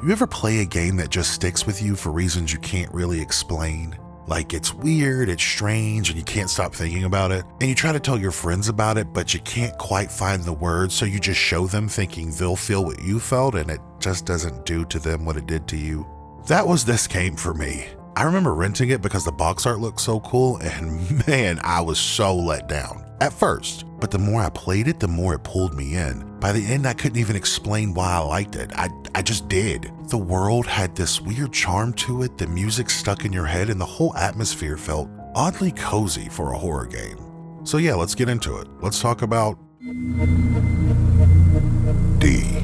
You ever play a game that just sticks with you for reasons you can't really explain? Like it's weird, it's strange, and you can't stop thinking about it. And you try to tell your friends about it, but you can't quite find the words, so you just show them thinking they'll feel what you felt, and it just doesn't do to them what it did to you. That was this game for me. I remember renting it because the box art looked so cool, and man, I was so let down. At first, but the more I played it, the more it pulled me in. By the end, I couldn't even explain why I liked it. I just did. The world had this weird charm to it, the music stuck in your head, and the whole atmosphere felt oddly cozy for a horror game. So yeah, let's get into it. Let's talk about D.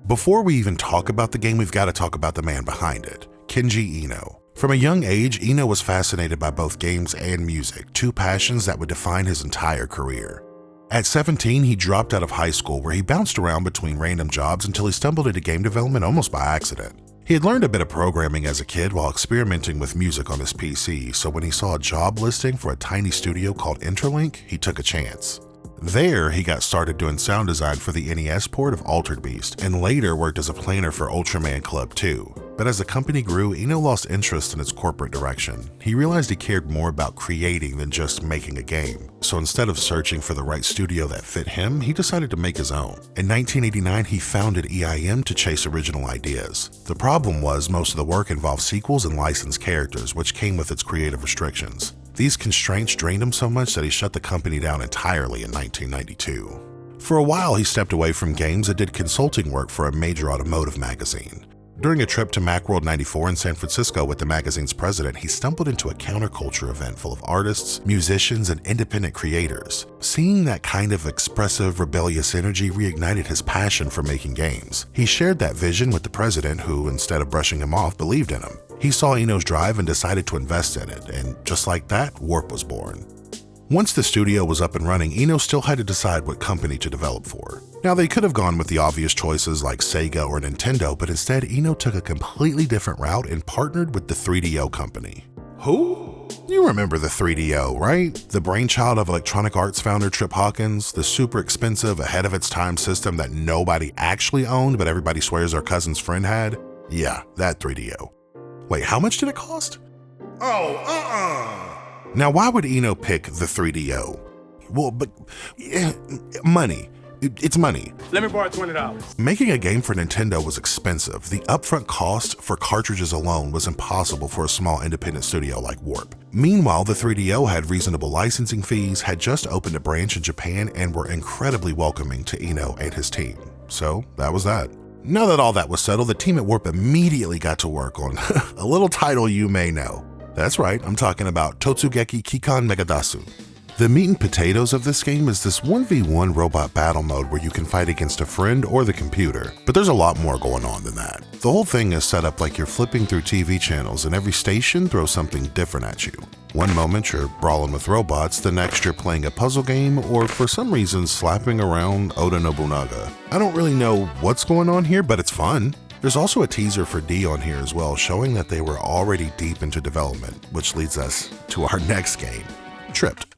Before we even talk about the game, we've got to talk about the man behind it, Kenji Eno. From a young age, Eno was fascinated by both games and music, two passions that would define his entire career. At 17, he dropped out of high school where he bounced around between random jobs until he stumbled into game development almost by accident. He had learned a bit of programming as a kid while experimenting with music on his PC, so when he saw a job listing for a tiny studio called Interlink, he took a chance. There, he got started doing sound design for the NES port of Altered Beast, and later worked as a planner for Ultraman Club 2. But as the company grew, Eno lost interest in its corporate direction. He realized he cared more about creating than just making a game. So instead of searching for the right studio that fit him, he decided to make his own. In 1989, he founded EIM to chase original ideas. The problem was most of the work involved sequels and licensed characters, which came with its creative restrictions. These constraints drained him so much that he shut the company down entirely in 1992. For a while, he stepped away from games and did consulting work for a major automotive magazine. During a trip to Macworld 94 in San Francisco with the magazine's president, he stumbled into a counterculture event full of artists, musicians, and independent creators. Seeing that kind of expressive, rebellious energy reignited his passion for making games. He shared that vision with the president who, instead of brushing him off, believed in him. He saw Eno's drive and decided to invest in it, and just like that, Warp was born. Once the studio was up and running, Eno still had to decide what company to develop for. Now, they could have gone with the obvious choices like Sega or Nintendo, but instead Eno took a completely different route and partnered with the 3DO company. Who? You remember the 3DO, right? The brainchild of Electronic Arts founder Trip Hawkins, the super expensive, ahead of its time system that nobody actually owned but everybody swears their cousin's friend had? Yeah, that 3DO. Wait, how much did it cost? Now, why would Eno pick the 3DO? Well, but money. It's money. Let me borrow $20. Making a game for Nintendo was expensive. The upfront cost for cartridges alone was impossible for a small independent studio like Warp. Meanwhile, the 3DO had reasonable licensing fees, had just opened a branch in Japan, and were incredibly welcoming to Eno and his team. So that was that. Now that all that was settled, the team at Warp immediately got to work on a little title you may know. That's right, I'm talking about Totsugeki Kikan Megadasu. The meat and potatoes of this game is this 1v1 robot battle mode where you can fight against a friend or the computer, but there's a lot more going on than that. The whole thing is set up like you're flipping through TV channels and every station throws something different at you. One moment you're brawling with robots, the next you're playing a puzzle game, or for some reason slapping around Oda Nobunaga. I don't really know what's going on here, but it's fun. There's also a teaser for D on here as well, showing that they were already deep into development, which leads us to our next game, Tripped.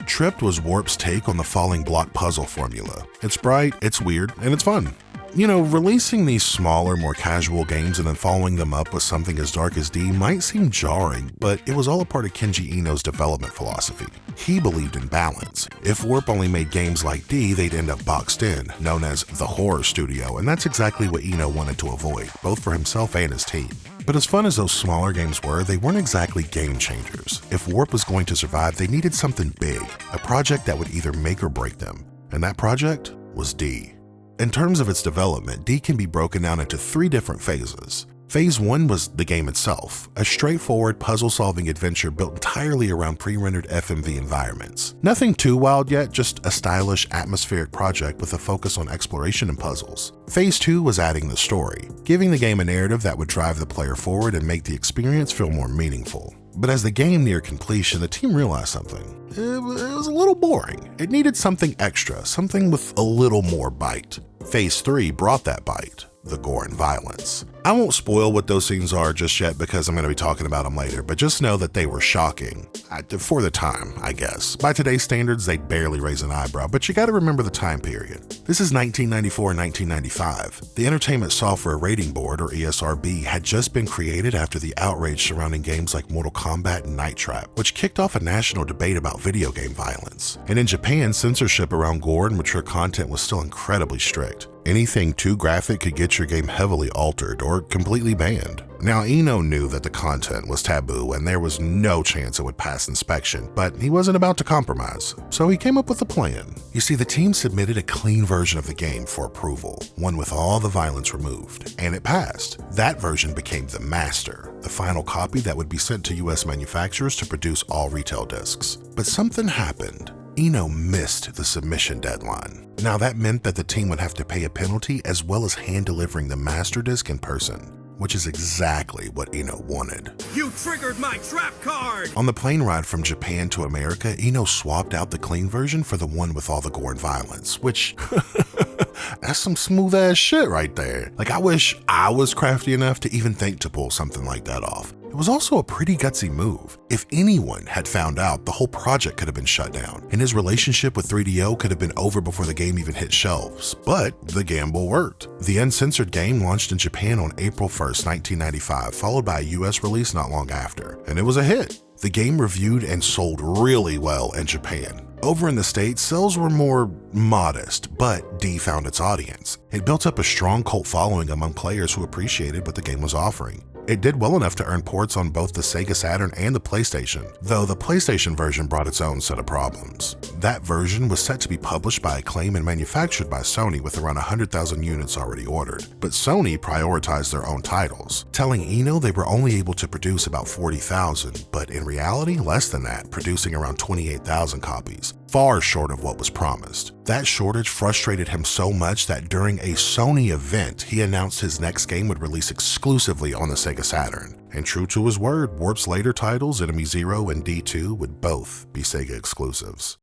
Tripped was Warp's take on the falling block puzzle formula. It's bright, it's weird, and it's fun. You know, releasing these smaller, more casual games and then following them up with something as dark as D might seem jarring, but it was all a part of Kenji Eno's development philosophy. He believed in balance. If Warp only made games like D, they'd end up boxed in, known as the horror studio, and that's exactly what Eno wanted to avoid, both for himself and his team. But as fun as those smaller games were, they weren't exactly game changers. If Warp was going to survive, they needed something big, a project that would either make or break them, and that project was D. In terms of its development, D can be broken down into 3 different phases. Phase 1 was the game itself, a straightforward puzzle-solving adventure built entirely around pre-rendered FMV environments. Nothing too wild yet, just a stylish, atmospheric project with a focus on exploration and puzzles. Phase 2 was adding the story, giving the game a narrative that would drive the player forward and make the experience feel more meaningful. But as the game neared completion, the team realized something. It was a little boring. It needed something extra, something with a little more bite. Phase 3 brought that bite. the gore and violence. I won't spoil what those scenes are just yet because I'm going to be talking about them later, but just know that they were shocking. For the time, I guess. By today's standards, they'd barely raise an eyebrow, but you gotta remember the time period. This is 1994 and 1995. The Entertainment Software Rating Board, or ESRB, had just been created after the outrage surrounding games like Mortal Kombat and Night Trap, which kicked off a national debate about video game violence. And in Japan, censorship around gore and mature content was still incredibly strict. Anything too graphic could get your game heavily altered or completely banned. Now, Eno knew that the content was taboo and there was no chance it would pass inspection, but he wasn't about to compromise, so he came up with a plan. You see, the team submitted a clean version of the game for approval, one with all the violence removed, and it passed. That version became the master, the final copy that would be sent to US manufacturers to produce all retail discs. But something happened. Eno missed the submission deadline. Now that meant that the team would have to pay a penalty as well as hand delivering the master disc in person, which is exactly what Eno wanted. You triggered my trap card! On the plane ride from Japan to America, Eno swapped out the clean version for the one with all the gore and violence, which that's some smooth ass shit right there. Like, I wish I was crafty enough to even think to pull something like that off. It was also a pretty gutsy move. If anyone had found out, the whole project could have been shut down, and his relationship with 3DO could have been over before the game even hit shelves. But the gamble worked. The uncensored game launched in Japan on April 1st, 1995, followed by a US release not long after, and it was a hit. The game reviewed and sold really well in Japan. Over in the States, sales were more modest, but D found its audience. It built up a strong cult following among players who appreciated what the game was offering. It did well enough to earn ports on both the Sega Saturn and the PlayStation, though the PlayStation version brought its own set of problems. That version was set to be published by Acclaim and manufactured by Sony with around 100,000 units already ordered, but Sony prioritized their own titles, telling Eno they were only able to produce about 40,000, but in reality less than that, producing around 28,000 copies, far short of what was promised. That shortage frustrated him so much that during a Sony event, he announced his next game would release exclusively on the Sega Saturn. And true to his word, Warp's later titles, Enemy Zero and D2, would both be Sega exclusives.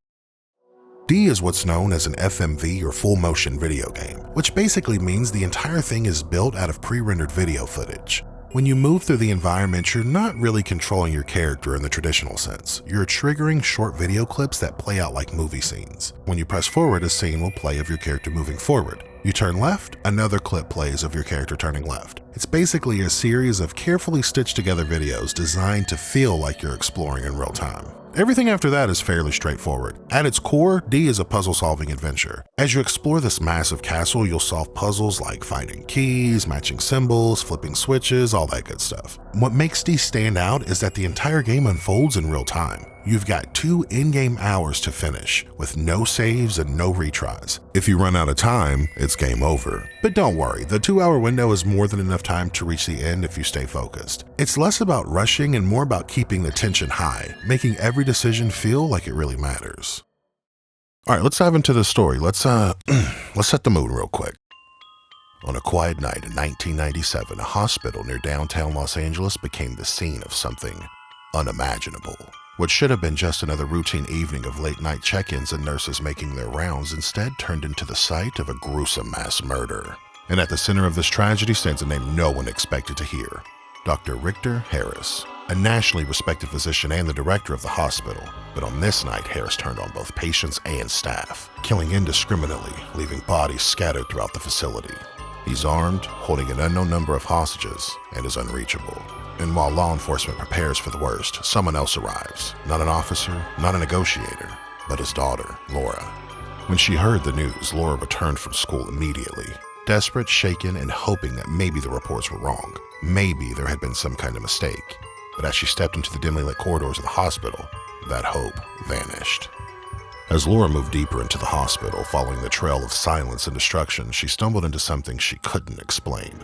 D is what's known as an FMV or full motion video game, which basically means the entire thing is built out of pre-rendered video footage. When you move through the environment, you're not really controlling your character in the traditional sense. You're triggering short video clips that play out like movie scenes. When you press forward, a scene will play of your character moving forward. You turn left, another clip plays of your character turning left. It's basically a series of carefully stitched together videos designed to feel like you're exploring in real time. Everything after that is fairly straightforward. At its core, D is a puzzle-solving adventure. As you explore this massive castle, you'll solve puzzles like finding keys, matching symbols, flipping switches, all that good stuff. What makes D stand out is that the entire game unfolds in real time. You've got 2 in-game hours to finish, with no saves and no retries. If you run out of time, it's game over. But don't worry, the 2-hour window is more than enough time to reach the end if you stay focused. It's less about rushing and more about keeping the tension high, making every decision feel like it really matters. Alright, let's dive into the story. Let's set the mood real quick. On a quiet night in 1997, a hospital near downtown Los Angeles became the scene of something unimaginable. What should have been just another routine evening of late-night check-ins and nurses making their rounds instead turned into the site of a gruesome mass murder. And at the center of this tragedy stands a name no one expected to hear: Dr. Richter Harris, a nationally respected physician and the director of the hospital. But on this night, Harris turned on both patients and staff, killing indiscriminately, leaving bodies scattered throughout the facility. He's armed, holding an unknown number of hostages, and is unreachable. And while law enforcement prepares for the worst, someone else arrives. Not an officer, not a negotiator, but his daughter, Laura. When she heard the news, Laura returned from school immediately, desperate, shaken, and hoping that maybe the reports were wrong. Maybe there had been some kind of mistake. But as she stepped into the dimly lit corridors of the hospital, that hope vanished. As Laura moved deeper into the hospital, following the trail of silence and destruction, she stumbled into something she couldn't explain.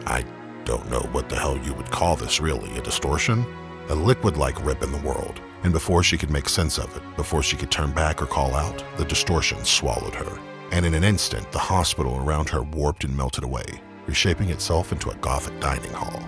I don't know what the hell you would call this really, a distortion? A liquid-like rip in the world. And before she could make sense of it, before she could turn back or call out, the distortion swallowed her. And in an instant, the hospital around her warped and melted away, reshaping itself into a Gothic dining hall.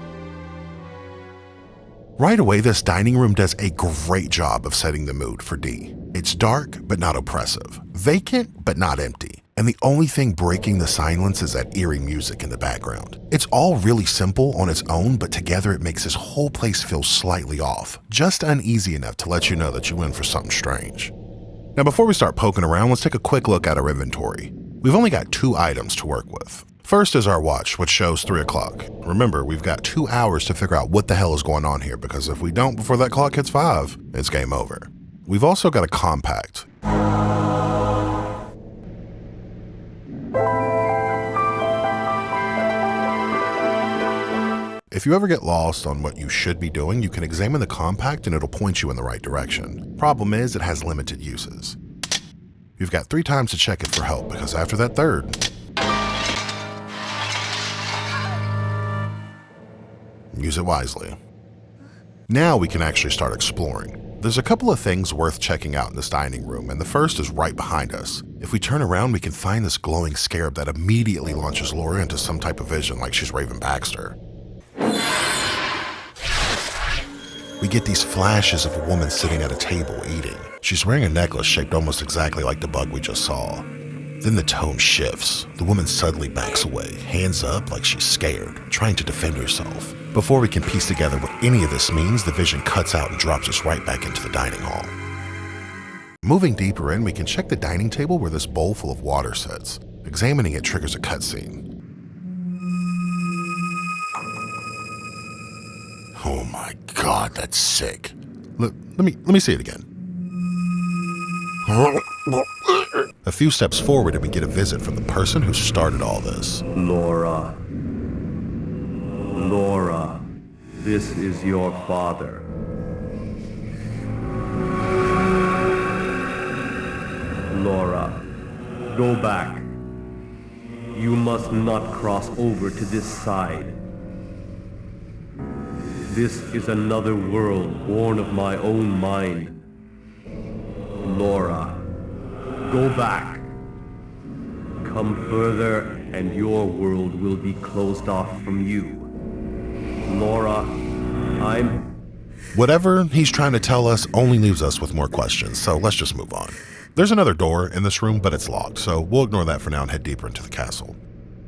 Right away, this dining room does a great job of setting the mood for D. It's dark, but not oppressive. Vacant, but not empty. and the only thing breaking the silence is that eerie music in the background. It's all really simple on its own, but together it makes this whole place feel slightly off, just uneasy enough to let you know that you're in for something strange. Now before we start poking around, let's take a quick look at our inventory. We've only got 2 items to work with. First is our watch, which shows 3 o'clock. Remember, we've got 2 hours to figure out what the hell is going on here, because if we don't before that clock hits 5, it's game over. We've also got a compact. If you ever get lost on what you should be doing, you can examine the compact and it'll point you in the right direction. Problem is, it has limited uses. You've got 3 times to check it for help, because after that third, use it wisely. Now we can actually start exploring. There's a couple of things worth checking out in this dining room, and the first is right behind us. If we turn around, we can find this glowing scarab that immediately launches Laura into some type of vision like she's Raven Baxter. We get these flashes of a woman sitting at a table eating. She's wearing a necklace shaped almost exactly like the bug we just saw. Then the tone shifts. The woman suddenly backs away, hands up like she's scared, trying to defend herself. Before we can piece together what any of this means, the vision cuts out and drops us right back into the dining hall. Moving deeper in, we can check the dining table where this bowl full of water sits. Examining it triggers a cutscene. Oh my God, that's sick. Let me see it again. A few steps forward and we get a visit from the person who started all this. Laura, this is your father. Laura, go back. You must not cross over to this side. This is another world born of my own mind. Laura, go back. Come further and your world will be closed off from you. Laura, Whatever he's trying to tell us only leaves us with more questions, so let's just move on. There's another door in this room, but it's locked, so we'll ignore that for now and head deeper into the castle.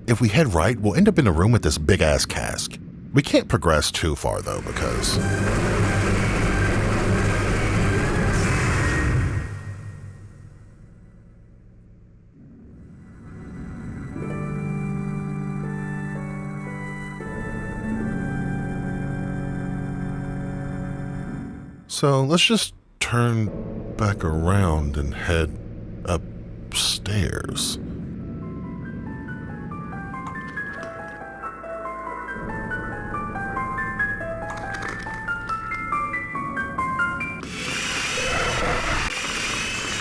If we head right, we'll end up in a room with this big-ass cask. We can't progress too far, though, because so let's just turn back around and head upstairs.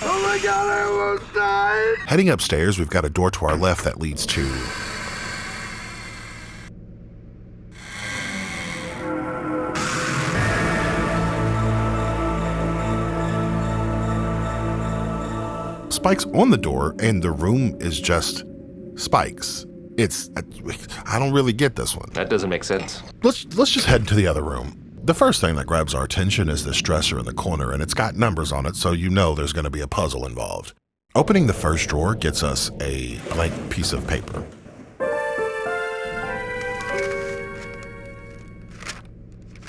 Oh my God, I almost died! Heading upstairs, we've got a door to our left that leads to spikes on the door, and the room is just spikes. I don't really get this one. That doesn't make sense. Let's just head to the other room. The first thing that grabs our attention is this dresser in the corner, and it's got numbers on it, so you know there's going to be a puzzle involved. Opening the first drawer gets us a blank piece of paper.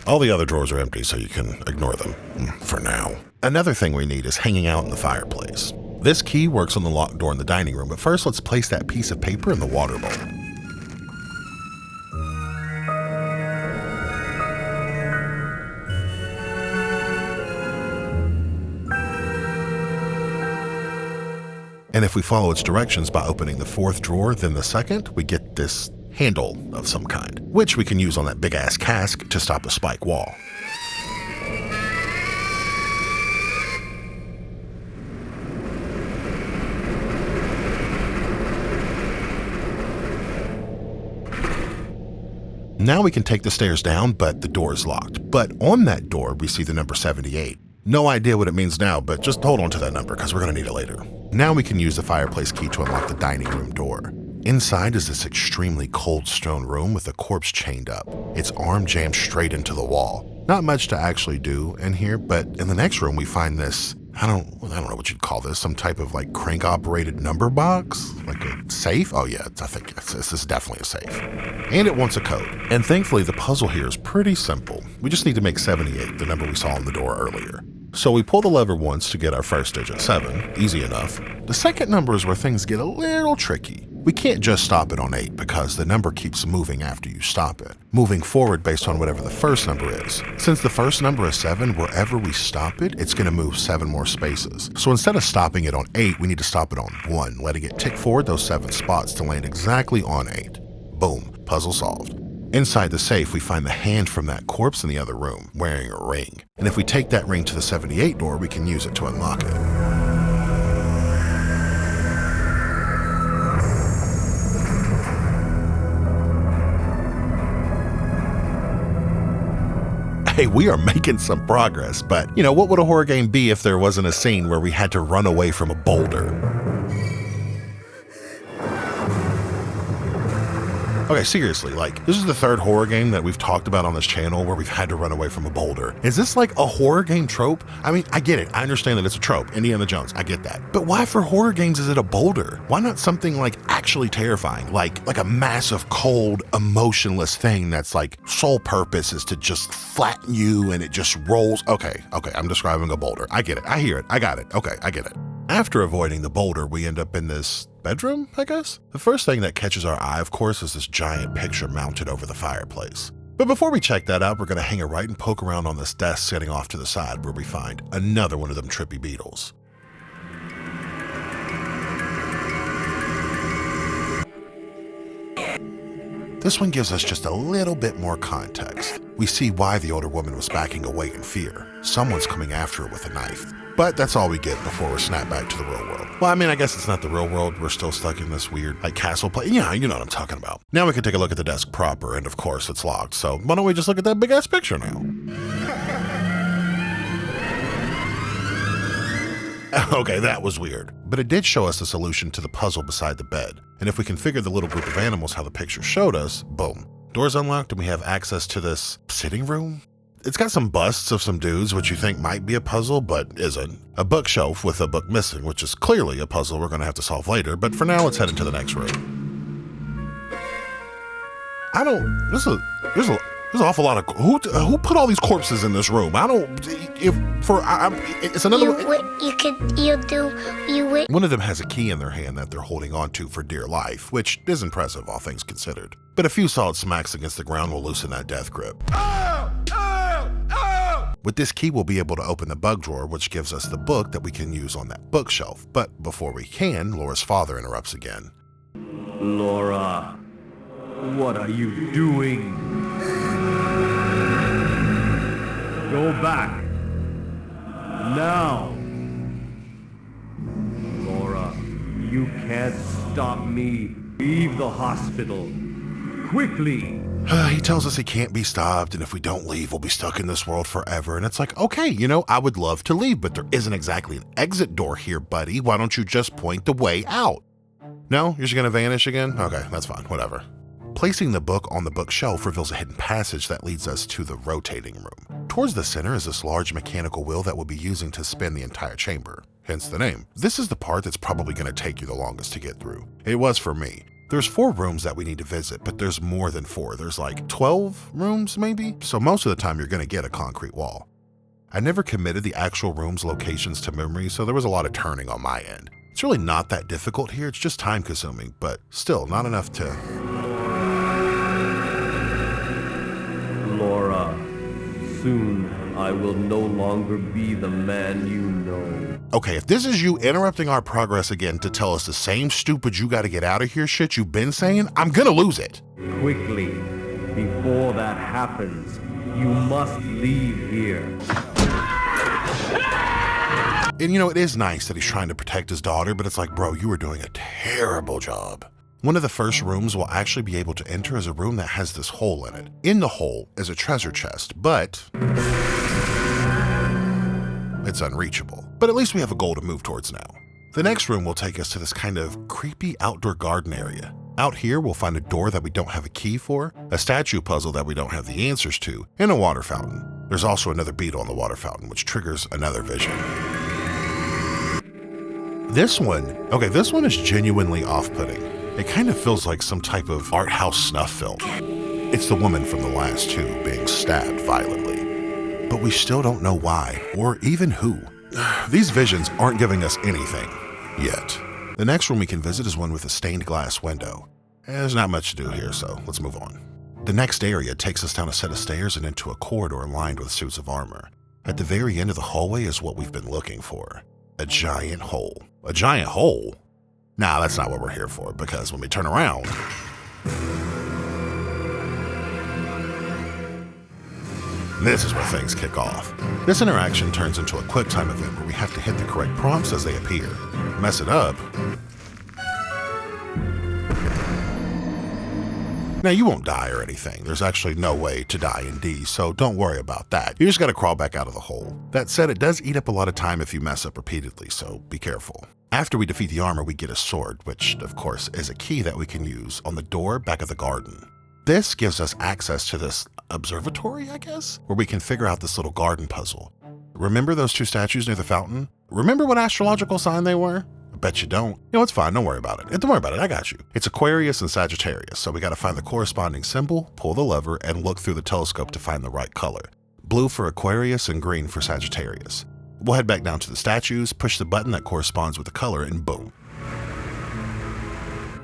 All the other drawers are empty, so you can ignore them, for now. Another thing we need is hanging out in the fireplace. This key works on the locked door in the dining room, but first let's place that piece of paper in the water bowl. And if we follow its directions by opening the fourth drawer, then the second, we get this handle of some kind, which we can use on that big-ass cask to stop a spike wall. Now we can take the stairs down, but the door is locked. But on that door, we see the number 78. No idea what it means now, but just hold on to that number because we're going to need it later. Now we can use the fireplace key to unlock the dining room door. Inside is this extremely cold stone room with a corpse chained up, its arm jammed straight into the wall. Not much to actually do in here, but in the next room we find this I don't know what you'd call this, some type of like crank operated number box, like a safe. Oh yeah, I think this is definitely a safe. And it wants a code. And thankfully the puzzle here is pretty simple. We just need to make 78, the number we saw on the door earlier. So we pull the lever once to get our first digit, 7, easy enough. The second number is where things get a little tricky. We can't just stop it on 8 because the number keeps moving after you stop it, moving forward based on whatever the first number is. Since the first number is 7, wherever we stop it, it's going to move 7 more spaces. So instead of stopping it on 8, we need to stop it on 1, letting it tick forward those 7 spots to land exactly on 8. Boom, puzzle solved. Inside the safe, we find the hand from that corpse in the other room, wearing a ring. And if we take that ring to the 78 door, we can use it to unlock it. Hey, we are making some progress, but you know, what would a horror game be if there wasn't a scene where we had to run away from a boulder? Okay, seriously, like, this is the third horror game that we've talked about on this channel where we've had to run away from a boulder. Is this like a horror game trope? I mean, I get it. I understand that it's a trope. Indiana Jones, I get that. But why for horror games is it a boulder? Why not something like actually terrifying? Like a massive, cold, emotionless thing that's like sole purpose is to just flatten you and it just rolls. Okay, I'm describing a boulder. I get it. I hear it. I got it. Okay, I get it. After avoiding the boulder, we end up in this bedroom, I guess? The first thing that catches our eye, of course, is this giant picture mounted over the fireplace. But before we check that out, we're gonna hang it right and poke around on this desk sitting off to the side where we find another one of them trippy beetles. This one gives us just a little bit more context. We see why the older woman was backing away in fear. Someone's coming after her with a knife. But that's all we get before we're snapped back to the real world. Well, I mean, I guess it's not the real world. We're still stuck in this weird, like, castle place. Yeah, you know what I'm talking about. Now we can take a look at the desk proper, and of course it's locked. So why don't we just look at that big-ass picture now? Okay, that was weird. But it did show us the solution to the puzzle beside the bed. And if we configure the little group of animals how the picture showed us, boom. Door's unlocked and we have access to this sitting room? It's got some busts of some dudes, which you think might be a puzzle, but isn't. A bookshelf with a book missing, which is clearly a puzzle we're gonna have to solve later, but for now, let's head into the next room. There's an awful lot of, who put all these corpses in this room? It's another one. One of them has a key in their hand that they're holding onto for dear life, which is impressive, all things considered. But a few solid smacks against the ground will loosen that death grip. With this key, we'll be able to open the bug drawer, which gives us the book that we can use on that bookshelf. But before we can, Laura's father interrupts again. Laura, what are you doing? Go back. Now. Laura, you can't stop me. Leave the hospital. Quickly. He tells us he can't be stopped, and if we don't leave, we'll be stuck in this world forever. And it's like, okay, you know, I would love to leave, but there isn't exactly an exit door here, buddy. Why don't you just point the way out? No? You're just gonna vanish again? Okay, that's fine, whatever. Placing the book on the bookshelf reveals a hidden passage that leads us to the rotating room. Towards the center is this large mechanical wheel that we'll be using to spin the entire chamber, hence the name. This is the part that's probably gonna take you the longest to get through. It was for me. There's 4 rooms that we need to visit, but there's more than 4. There's like 12 rooms maybe? So most of the time you're gonna get a concrete wall. I never committed the actual room's locations to memory, so there was a lot of turning on my end. It's really not that difficult here, it's just time consuming, but still not enough to... Laura, soon I will no longer be the man you know. Okay, if this is you interrupting our progress again to tell us the same stupid you gotta get out of here shit you've been saying, I'm gonna lose it. Quickly, before that happens, you must leave here. And you know, it is nice that he's trying to protect his daughter, but it's like, bro, you are doing a terrible job. One of the first rooms we'll actually be able to enter is a room that has this hole in it. In the hole is a treasure chest, but it's unreachable. But at least we have a goal to move towards now. The next room will take us to this kind of creepy outdoor garden area. Out here, we'll find a door that we don't have a key for, a statue puzzle that we don't have the answers to, and a water fountain. There's also another beetle on the water fountain, which triggers another vision. This one is genuinely off-putting. It kind of feels like some type of art house snuff film. It's the woman from the last two being stabbed violently. But we still don't know why, or even who. These visions aren't giving us anything, yet. The next room we can visit is one with a stained glass window. There's not much to do here, so let's move on. The next area takes us down a set of stairs and into a corridor lined with suits of armor. At the very end of the hallway is what we've been looking for. A giant hole. A giant hole? Nah, that's not what we're here for, because when we turn around, this is where things kick off. This interaction turns into a quick time event where we have to hit the correct prompts as they appear. Mess it up. Now, you won't die or anything. There's actually no way to die in D, so don't worry about that. You just gotta crawl back out of the hole. That said, it does eat up a lot of time if you mess up repeatedly, so be careful. After we defeat the armor, we get a sword, which, of course, is a key that we can use on the door back of the garden. This gives us access to this observatory, I guess, where we can figure out this little garden puzzle. Remember those two statues near the fountain? Remember what astrological sign they were? I bet you don't. You know, it's fine. Don't worry about it. Don't worry about it. I got you. It's Aquarius and Sagittarius, so we got to find the corresponding symbol, pull the lever, and look through the telescope to find the right color. Blue for Aquarius and green for Sagittarius. We'll head back down to the statues, push the button that corresponds with the color, and boom.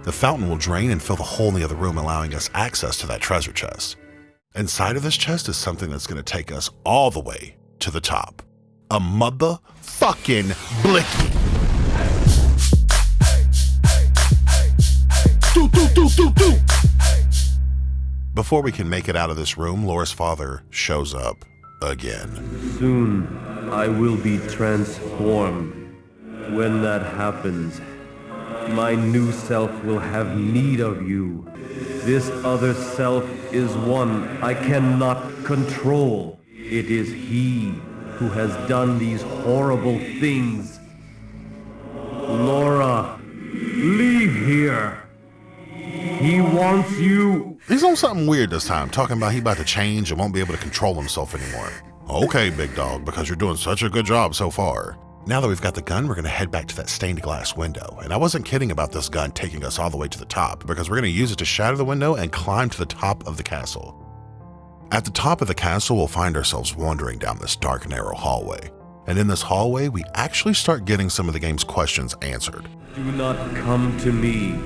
The fountain will drain and fill the hole in the other room, allowing us access to that treasure chest. Inside of this chest is something that's going to take us all the way to the top. A motherfucking blicky. Before we can make it out of this room, Laura's father shows up again. Soon, I will be transformed. When that happens, my new self will have need of you. This other self is one I cannot control. It is he who has done these horrible things. Laura, leave here. He wants you. He's on something weird this time, talking about he about to change and won't be able to control himself anymore. Okay, big dog, because you're doing such a good job so far. Now that we've got the gun, we're going to head back to that stained glass window. And I wasn't kidding about this gun taking us all the way to the top, because we're going to use it to shatter the window and climb to the top of the castle. At the top of the castle, we'll find ourselves wandering down this dark, narrow hallway. And in this hallway, we actually start getting some of the game's questions answered. Do not come to me.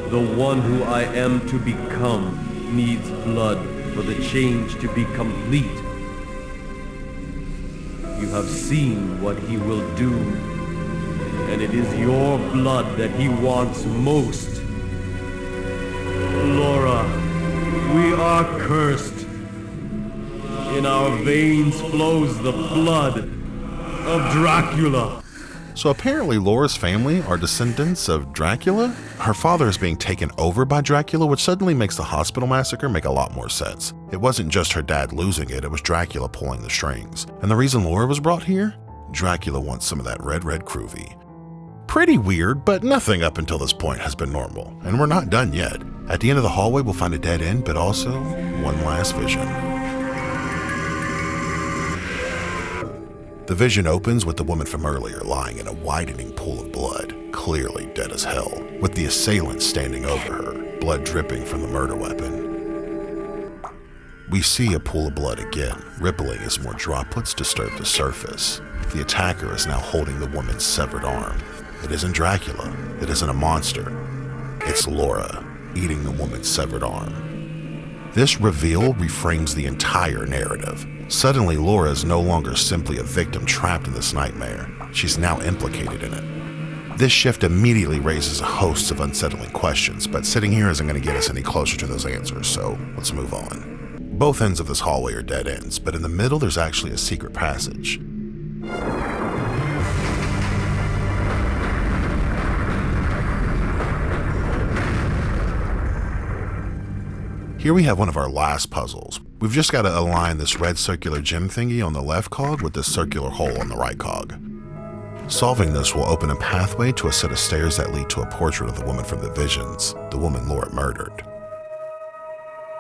The one who I am to become needs blood for the change to be complete. You have seen what he will do, and it is your blood that he wants most. Laura, we are cursed. In our veins flows the blood of Dracula. So apparently Laura's family are descendants of Dracula? Her father is being taken over by Dracula, which suddenly makes the hospital massacre make a lot more sense. It wasn't just her dad losing it was Dracula pulling the strings. And the reason Laura was brought here? Dracula wants some of that red groovy. Pretty weird, but nothing up until this point has been normal, and we're not done yet. At the end of the hallway, we'll find a dead end, but also one last vision. The vision opens with the woman from earlier lying in a widening pool of blood, clearly dead as hell, with the assailant standing over her, blood dripping from the murder weapon. We see a pool of blood again, rippling as more droplets disturb the surface. The attacker is now holding the woman's severed arm. It isn't Dracula. It isn't a monster. It's Laura, eating the woman's severed arm. This reveal reframes the entire narrative. Suddenly, Laura is no longer simply a victim trapped in this nightmare. She's now implicated in it. This shift immediately raises a host of unsettling questions, but sitting here isn't going to get us any closer to those answers, so let's move on. Both ends of this hallway are dead ends, but in the middle there's actually a secret passage. Here we have one of our last puzzles. We've just got to align this red circular gem thingy on the left cog with this circular hole on the right cog. Solving this will open a pathway to a set of stairs that lead to a portrait of the woman from the visions, the woman Laura murdered.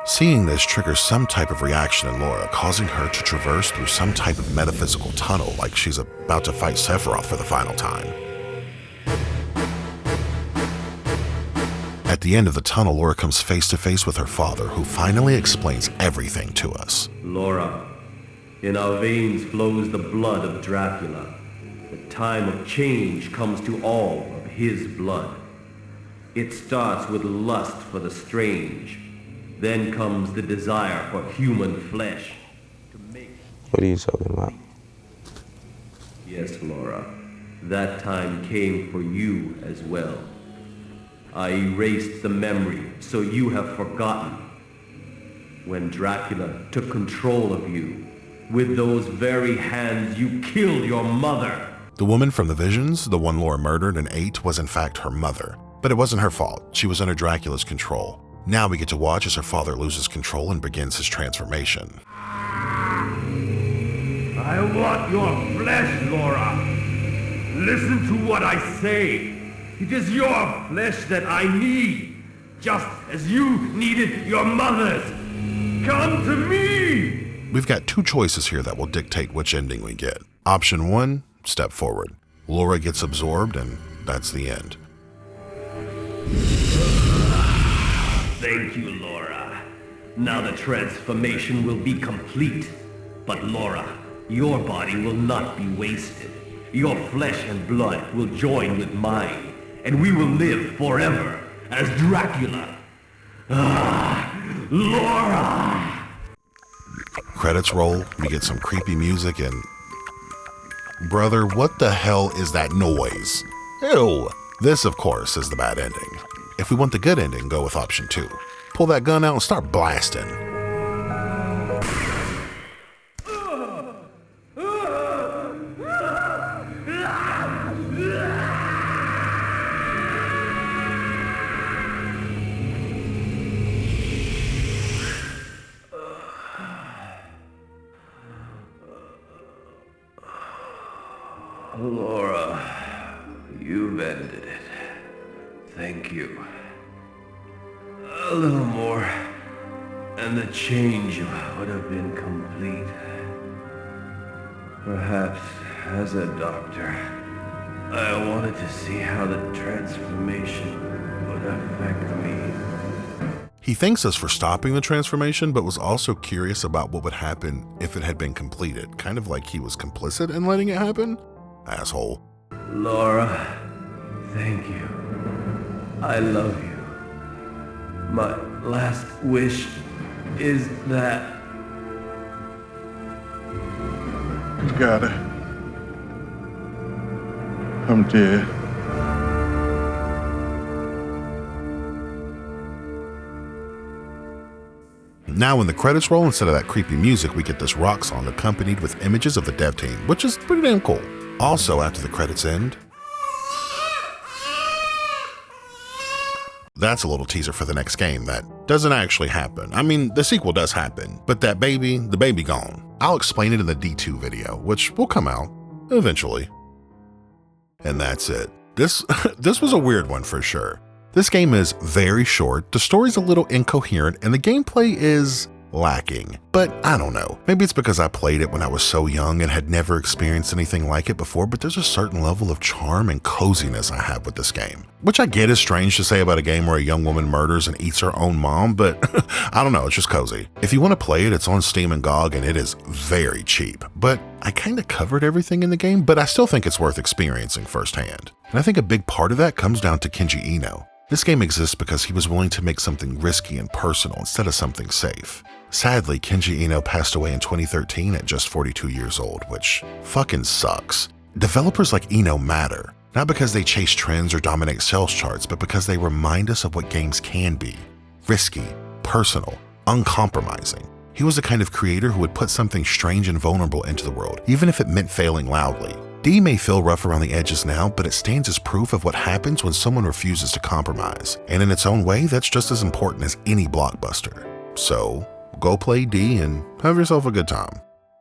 Seeing this triggers some type of reaction in Laura, causing her to traverse through some type of metaphysical tunnel like she's about to fight Sephiroth for the final time. At the end of the tunnel, Laura comes face to face with her father, who finally explains everything to us. Laura, in our veins flows the blood of Dracula. The time of change comes to all of his blood. It starts with lust for the strange. Then comes the desire for human flesh. What are you talking about? Yes, Laura. That time came for you as well. I erased the memory, so you have forgotten. When Dracula took control of you, with those very hands you killed your mother. The woman from the visions, the one Laura murdered and ate, was in fact her mother. But it wasn't her fault. She was under Dracula's control. Now we get to watch as her father loses control and begins his transformation. I want your flesh, Laura. Listen to what I say. It is your flesh that I need, just as you needed your mother's. Come to me! We've got two choices here that will dictate which ending we get. Option 1, step forward. Laura gets absorbed and that's the end. Thank you, Laura. Now the transformation will be complete. But Laura, your body will not be wasted. Your flesh and blood will join with mine, and we will live forever as Dracula. Laura! Credits roll, we get some creepy music and... Brother, what the hell is that noise? Ew! This, of course, is the bad ending. If we want the good ending, go with option 2. Pull that gun out and start blasting. Laura, you've ended it. Thank you. A little more, and the change would have been complete. Perhaps, as a doctor, I wanted to see how the transformation would affect me. He thanks us for stopping the transformation, but was also curious about what would happen if it had been completed, kind of like he was complicit in letting it happen. Asshole. Laura, thank you. I love you. My last wish is that... Got it. I'm dead. Now when the credits roll, instead of that creepy music, we get this rock song accompanied with images of the dev team, which is pretty damn cool. Also, after the credits end, that's a little teaser for the next game that doesn't actually happen. I mean, the sequel does happen, but that baby, the baby gone. I'll explain it in the D2 video, which will come out eventually. And that's it. This was a weird one for sure. This game is very short, the story's a little incoherent, and the gameplay is lacking. But I don't know, maybe it's because I played it when I was so young and had never experienced anything like it before, but there's a certain level of charm and coziness I have with this game. Which I get is strange to say about a game where a young woman murders and eats her own mom, but I don't know, it's just cozy. If you want to play it, it's on Steam and GOG and it is very cheap. But I kind of covered everything in the game, but I still think it's worth experiencing firsthand. And I think a big part of that comes down to Kenji Eno. This game exists because he was willing to make something risky and personal instead of something safe. Sadly, Kenji Eno passed away in 2013 at just 42 years old, which fucking sucks. Developers like Eno matter, not because they chase trends or dominate sales charts, but because they remind us of what games can be. Risky, personal, uncompromising. He was the kind of creator who would put something strange and vulnerable into the world, even if it meant failing loudly. D may feel rough around the edges now, but it stands as proof of what happens when someone refuses to compromise. And in its own way, that's just as important as any blockbuster. So, go play D and have yourself a good time.